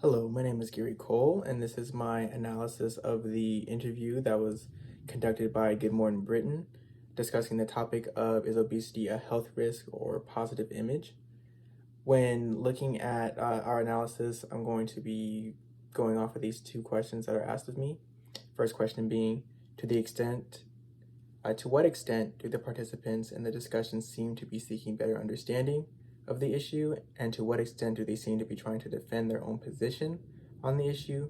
Hello, my name is Gary Cole, and this is my analysis of the interview that was conducted by Good Morning Britain, discussing the topic of is obesity a health risk or positive image. When looking at our analysis, I'm going to be going off of these two questions that are asked of me. First question being, to what extent do the participants in the discussion seem to be seeking better understanding of the issue, and to what extent do they seem to be trying to defend their own position on the issue?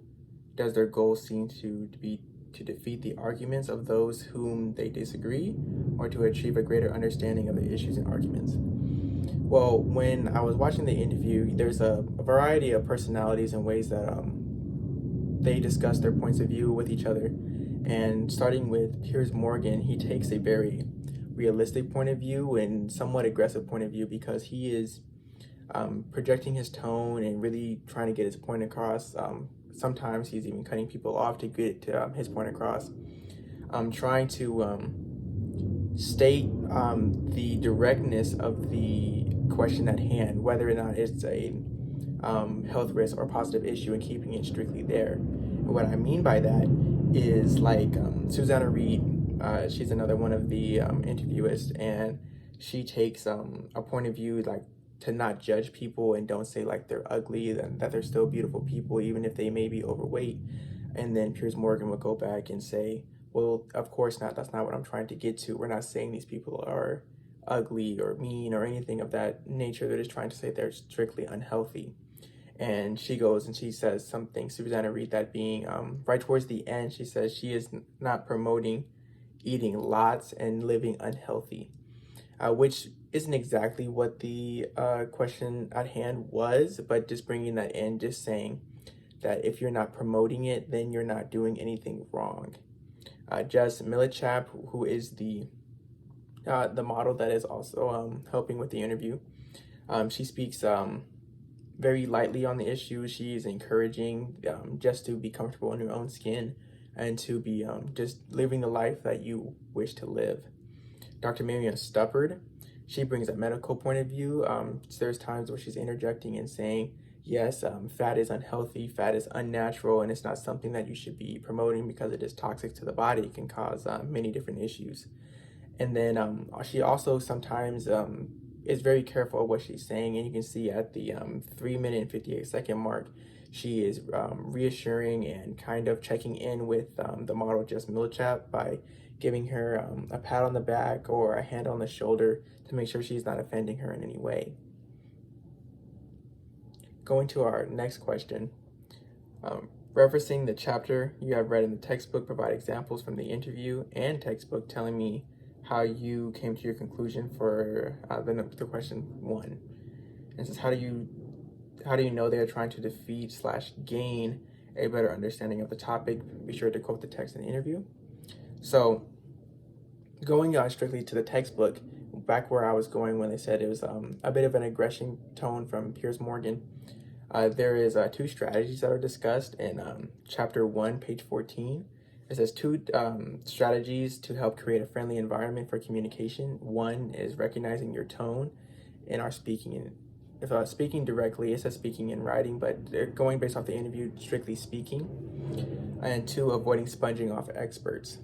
Does their goal seem to be to defeat the arguments of those whom they disagree, or to achieve a greater understanding of the issues and arguments? Well, when I was watching the interview, there's a variety of personalities and ways that they discuss their points of view with each other. And starting with Piers Morgan, he takes a very realistic point of view and somewhat aggressive point of view, because he is projecting his tone and really trying to get his point across. Sometimes he's even cutting people off to get his point across. Trying to state the directness of the question at hand, whether or not it's a health risk or positive issue, and keeping it strictly there. And what I mean by that is like Susanna Reid, she's another one of the interviewists, and she takes a point of view like to not judge people and don't say like they're ugly and that they're still beautiful people even if they may be overweight. And then Piers Morgan would go back and say, well, of course not, that's not what I'm trying to get to. We're not saying these people are ugly or mean or anything of that nature. They're just trying to say they're strictly unhealthy. And she goes and she says something, Susanna Reid, that being right towards the end, she says she is not promoting eating lots and living unhealthy, which isn't exactly what the question at hand was, but just bringing that in, just saying that if you're not promoting it, then you're not doing anything wrong. Jess Millichap, who is the model that is also helping with the interview, she speaks very lightly on the issue. She is encouraging just to be comfortable in your own skin and to be just living the life that you wish to live. Dr. Miriam Stuppard, she brings a medical point of view. There's times where she's interjecting and saying, yes, fat is unhealthy, fat is unnatural, and it's not something that you should be promoting because it is toxic to the body. It can cause many different issues. And then she also sometimes is very careful of what she's saying, and you can see at the 3-minute and 58-second mark, she is reassuring and kind of checking in with the model Jess Millichap by giving her a pat on the back or a hand on the shoulder to make sure she's not offending her in any way. Going to our next question, referencing the chapter you have read in the textbook, provide examples from the interview and textbook telling me how you came to your conclusion for the question 1. And it says, how do you know they are trying to defeat/gain a better understanding of the topic? Be sure to quote the text in the interview. So going strictly to the textbook, back where I was going when they said it was a bit of an aggression tone from Piers Morgan, there is 2 strategies that are discussed in chapter 1, page 14. It says 2 strategies to help create a friendly environment for communication. 1 is recognizing your tone in our speaking. If speaking directly, it says speaking in writing, but they're going based off the interview, strictly speaking. And 2, avoiding sponging off experts.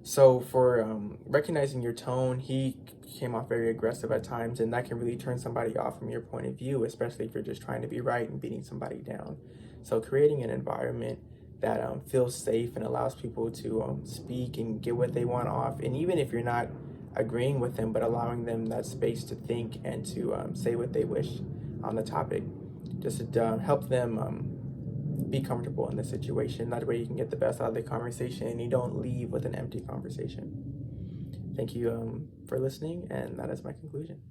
So for recognizing your tone, he came off very aggressive at times, and that can really turn somebody off from your point of view, especially if you're just trying to be right and beating somebody down. So creating an environment that feels safe and allows people to speak and get what they want off, and even if you're not agreeing with them, but allowing them that space to think and to say what they wish on the topic, just to help them be comfortable in the situation. That way you can get the best out of the conversation and you don't leave with an empty conversation. Thank you for listening, and that is my conclusion.